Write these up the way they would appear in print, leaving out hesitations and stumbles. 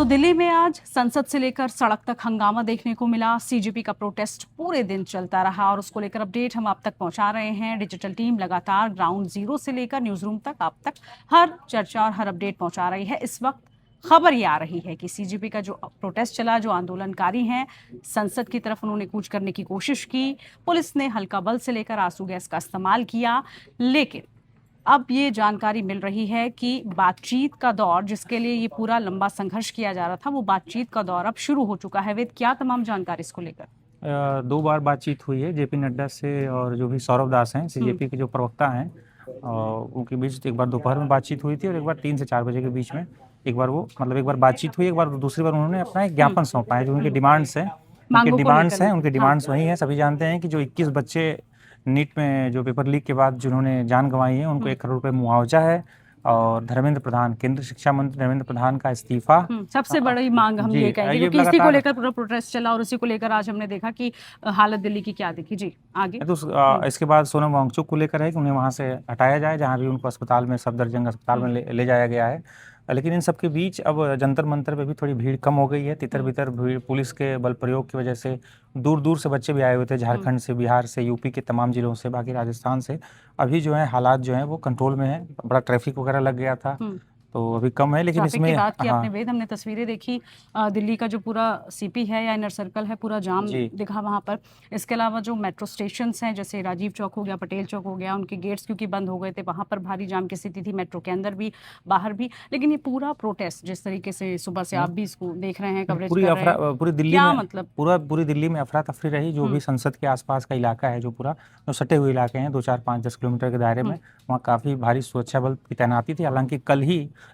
दिल्ली में आज संसद से लेकर सड़क तक हंगामा देखने को मिला। सीजेपी का प्रोटेस्ट पूरे दिन चलता रहा और उसको लेकर अपडेट हम आप तक पहुंचा रहे हैं। डिजिटल टीम लगातार ग्राउंड जीरो से लेकर न्यूज रूम तक आप तक हर चर्चा और हर अपडेट पहुंचा रही है। इस वक्त खबर ये आ रही है कि सीजेपी का जो प्रोटेस्ट चला, जो आंदोलनकारी हैं, संसद की तरफ उन्होंने कूच करने की कोशिश की। पुलिस ने हल्का बल से लेकर आंसू गैस का इस्तेमाल किया, लेकिन अब ये जानकारी मिल रही है कि बातचीत का दौर, जिसके लिए ये पूरा लंबा संघर्ष किया जा रहा था, वो बातचीत का दौर अब शुरू हो चुका है। वेद, क्या तमाम जानकारी इसको लेकर? 2 बार बातचीत हुई है जेपी नड्डा से, और जो भी सौरभ दास हैं सीजेपी के जो प्रवक्ता हैं, उनके बीच एक बार दोपहर में बातचीत हुई थी और एक बार 3 से 4 बजे के बीच में एक बार एक बार बातचीत हुई, एक बार दूसरी बार उन्होंने अपना एक ज्ञापन सौंपा है। जो उनकी डिमांड्स हैं उनकी डिमांड्स वही हैं। सभी जानते हैं कि जो 21 बच्चे नीट में जो पेपर लीक के बाद जिन्होंने जान गंवाई है, उनको 1 करोड़ रुपए मुआवजा है, और धर्मेंद्र प्रधान, केंद्रीय शिक्षा मंत्री धर्मेंद्र प्रधान का इस्तीफा सबसे बड़ी मांग हम ये कहेंगे, क्योंकि इसी को लेकर पूरा प्रोटेस्ट चला और उसी को लेकर आज हमने देखा कि हालत दिल्ली की क्या दिखी। जी आगे। तो इसके बाद सोनम वांगचुक को लेकर है कि उन्हें वहां से हटाया जाए, जहां भी उनको अस्पताल में, सफदरजंग अस्पताल में ले जाया गया है। लेकिन इन सबके बीच अब जंतर मंतर पे भी थोड़ी भीड़ कम हो गई है। तितर बितर भीड़, पुलिस के बल प्रयोग की वजह से दूर दूर से बच्चे भी आए हुए थे, झारखंड से, बिहार से, यूपी के तमाम जिलों से, बाकी राजस्थान से। अभी जो है हालात जो है वो कंट्रोल में है। बड़ा ट्रैफिक वगैरह लग गया था, तो अभी कम है, लेकिन इसमें बात की आपने वेद, हमने तस्वीरें देखी, दिल्ली का जो पूरा सीपी है या इनर सर्कल है, पूरा जाम दिखा वहां पर। इसके अलावा जो मेट्रो स्टेशन हैं, जैसे राजीव चौक हो गया, पटेल चौक हो गया, उनके गेट्स क्योंकि बंद हो गए थे, वहां पर भारी जाम की स्थिति थी, मेट्रो के अंदर भी, बाहर भी। लेकिन ये पूरा प्रोटेस्ट जिस तरीके से सुबह से आप भी इसको देख रहे हैं, कवरेज कर रहे हैं, पूरी दिल्ली क्या में, मतलब पूरी दिल्ली में अफरा तफरी रही। जो भी संसद के आसपास का इलाका है, जो पूरा जो सटे हुए इलाके हैं, 2, 4, 5, 10 किलोमीटर के दायरे में, वहाँ काफी भारी सुरक्षा बल की तैनाती थी। हालांकि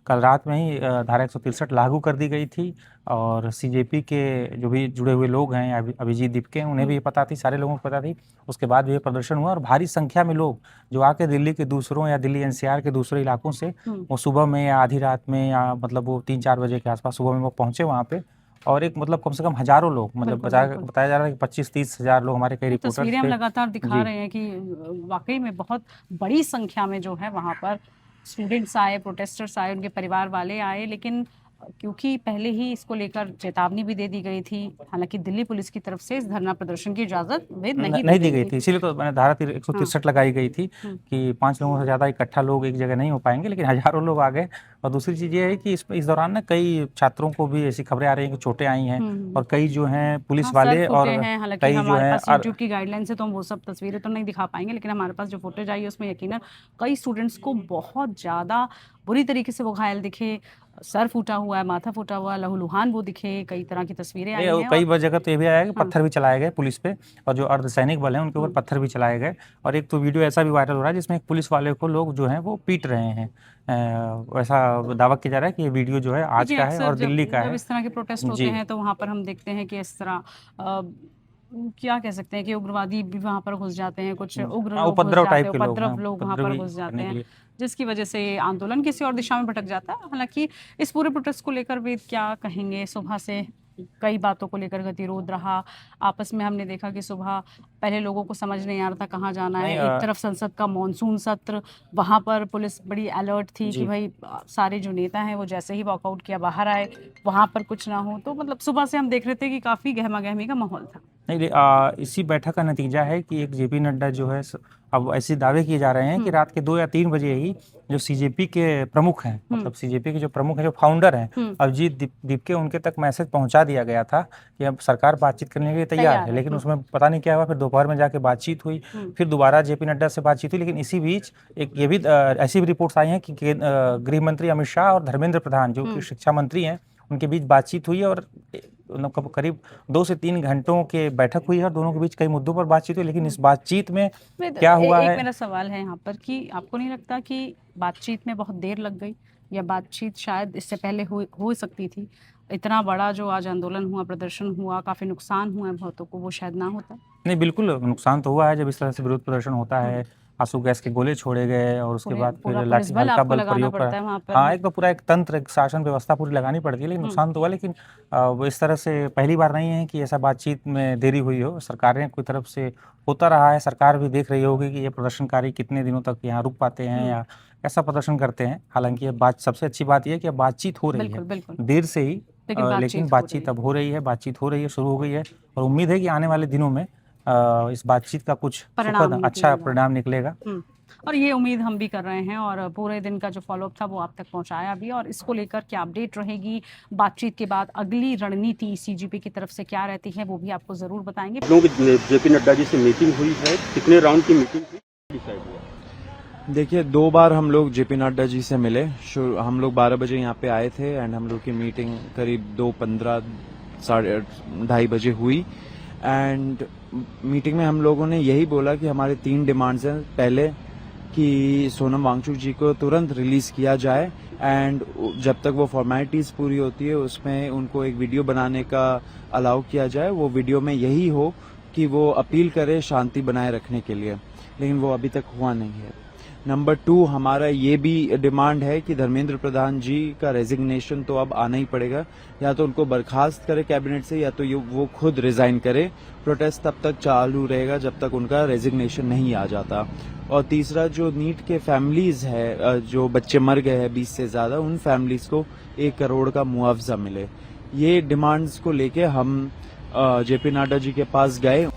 कल रात में ही धारा 163 लागू कर दी गई थी, और सीजेपी के जो भी जुड़े हुए लोग हैं, अभिजीत दीपके, उन्हें भी ये पता थी, सारे लोगों को पता थी। उसके बाद भी ये प्रदर्शन हुआ, और भारी संख्या में लोग जो आके दिल्ली के दूसरों या दिल्ली एनसीआर के दूसरे इलाकों से वो सुबह में या आधी रात में, या मतलब वो 3-4 बजे के आसपास सुबह में वो पहुंचे वहाँ पे। और एक मतलब कम से कम हजारों लोग, मतलब बताया जा रहा है कि 25-30 हजार लोग, हमारे कई रिपोर्टर्स तस्वीरें हम लगातार दिखा रहे हैं कि वाकई में बहुत बड़ी संख्या में जो है वहाँ पर स्टूडेंट्स आए, प्रोटेस्टर्स आए, उनके परिवार वाले आए। लेकिन क्योंकि पहले ही इसको लेकर चेतावनी भी दे दी गई थी, हालांकि दिल्ली पुलिस की तरफ से इस धरना प्रदर्शन की इजाजत नहीं दी गई थी। इसीलिए तो मैंने धारा 163 लगाई गई थी कि 5 लोगों से ज्यादा इकट्ठा लोग एक जगह नहीं हो पाएंगे, लेकिन हजारों लोग आ गए। और दूसरी चीज ये है कि इस दौरान ना कई छात्रों को भी ऐसी खबरें आ रही हैं कि चोटें आई हैं, और कई जो हैं पुलिस वाले, और कई जो है यूट्यूब की गाइडलाइन से तो हम वो सब तस्वीरें तो नहीं दिखा पाएंगे, लेकिन हमारे पास जो फुटेज आई है उसमें यकीनन कई स्टूडेंट्स को बहुत ज्यादा बुरी तरीके से वो घायल दिखे, सर फूटा हुआ है, माथा फूटा हुआ, लहूलुहान वो दिखे, कई तरह की तस्वीरें आई हैं। कई जगह तो ये भी आया है कि पत्थर भी चलाए गए पुलिस पे, और जो अर्धसैनिक बल हैं उनके ऊपर पत्थर भी चलाए गए। और एक तो वीडियो ऐसा भी वायरल हो रहा है जिसमें एक पुलिस वाले को लोग जो हैं वो पीट रहे हैं। ऐसा दावा किया जा रहा है कि ये वीडियो जो है आज का है और दिल्ली का है। जब इस तरह के प्रोटेस्ट होते हैं तो वहाँ पर हम देखते हैं कि इस तरह क्या कह सकते हैं कि उग्रवादी भी वहाँ पर घुस जाते हैं, कुछ उग्र उपद्रव लोग वहाँ पर घुस जाते हैं, जिसकी वजह से आंदोलन किसी और दिशा में भटक जाता है। हालांकि इस पूरे प्रोटेस्ट को लेकर वेद क्या कहेंगे? सुबह से कई बातों को लेकर गतिरोध रहा। आपस में हमने देखा कि सुबह पहले लोगों को समझ नहीं आ रहा था कहाँ जाना है। एक तरफ संसद का मॉनसून सत्र, वहां पर पुलिस बड़ी अलर्ट थी कि भाई सारे जो नेता हैं वो जैसे ही वॉकआउट किया बाहर आए, वहां पर कुछ ना हो। तो मतलब सुबह से हम देख रहे थे कि काफी गहमा गहमी का माहौल था। नहीं, इसी बैठक का नतीजा है कि एक जेपी नड्डा जो है, अब ऐसे दावे किए जा रहे हैं कि रात के 2 या 3 बजे ही जो सीजेपी के प्रमुख हैं, मतलब सीजेपी के जो प्रमुख हैं, जो फाउंडर हैं, अभिजीत दीपके, उनके तक मैसेज पहुंचा दिया गया था कि अब सरकार बातचीत करने के लिए तैयार है। लेकिन उसमें पता नहीं क्या हुआ, फिर दोपहर में जाके बातचीत हुई, फिर दोबारा जेपी नड्डा से बातचीत हुई। लेकिन इसी बीच ये भी ऐसी भी रिपोर्ट्स आई हैं कि गृह मंत्री अमित शाह और धर्मेंद्र प्रधान, जो कि शिक्षा मंत्री हैं, उनके बीच बातचीत हुई, और करीब 2 से 3 घंटों के बैठक हुई है, और दोनों के बीच कई मुद्दों पर बातचीत हुई। लेकिन इस बातचीत में क्या हुआ है, मेरा सवाल है यहाँ पर कि आपको नहीं लगता कि बातचीत में बहुत देर लग गई, या बातचीत शायद इससे पहले हो सकती थी? इतना बड़ा जो आज आंदोलन हुआ, प्रदर्शन हुआ, काफी नुकसान हुआ है बहुतों को, वो शायद ना होता। नहीं, बिल्कुल नुकसान तो हुआ है। जब इस तरह से विरोध प्रदर्शन होता है, आंसू गैस के गोले छोड़े गए, और उसके बाद फिर हल्का बल प्रयोग कर, हाँ, एक तो पूरा एक तंत्र, एक शासन व्यवस्था पूरी लगानी पड़ती है। लेकिन नुकसान तो हुआ, लेकिन वो इस तरह से पहली बार नहीं है कि ऐसा बातचीत में देरी हुई हो। सरकारें की तरफ से होता रहा है, सरकार भी देख रही होगी कि ये प्रदर्शनकारी कितने दिनों तक यहाँ रुक पाते हैं या कैसा प्रदर्शन करते हैं। हालांकि ये सबसे अच्छी बात यह है कि अब बातचीत हो रही है, देर से ही लेकिन बातचीत अब हो रही है, शुरू हो गई है, और उम्मीद है कि आने वाले दिनों में इस बातचीत का कुछ सुखद अच्छा परिणाम निकलेगा। और ये उम्मीद हम भी कर रहे हैं, और पूरे दिन का जो फॉलोअप था वो आप तक पहुंचाया भी, और इसको लेकर क्या अपडेट रहेगी, बातचीत के बाद अगली रणनीति सीजीपी की तरफ से क्या रहती है, वो भी आपको जरूर बताएंगे। जेपी नड्डा जी से मीटिंग हुई है, कितने राउंड की मीटिंग हुई, डिसाइड हुआ? देखिए, 2 बार हम लोग जेपी नड्डा जी से मिले। हम लोग 12 बजे यहाँ पे आए थे एंड हम लोग की मीटिंग करीब 2:15 2:30 बजे हुई। एंड मीटिंग में हम लोगों ने यही बोला कि हमारे 3 डिमांड्स हैं। पहले कि सोनम वांगचुक जी को तुरंत रिलीज किया जाए, एंड जब तक वो फॉर्मेलिटीज पूरी होती है उसमें उनको एक वीडियो बनाने का अलाउ किया जाए। वो वीडियो में यही हो कि वो अपील करे शांति बनाए रखने के लिए, लेकिन वो अभी तक हुआ नहीं है। नंबर 2, हमारा ये भी डिमांड है कि धर्मेंद्र प्रधान जी का रेजिग्नेशन तो अब आना ही पड़ेगा। या तो उनको बर्खास्त करे कैबिनेट से, या तो वो खुद रिजाइन करे। प्रोटेस्ट तब तक चालू रहेगा जब तक उनका रेजिग्नेशन नहीं आ जाता। और तीसरा, जो नीट के फैमिलीज है, जो बच्चे मर गए हैं 20 से ज्यादा, उन फैमिलीज को 1 करोड़ का मुआवजा मिले। ये डिमांड्स को लेके हम जेपी नड्डा जी के पास गए।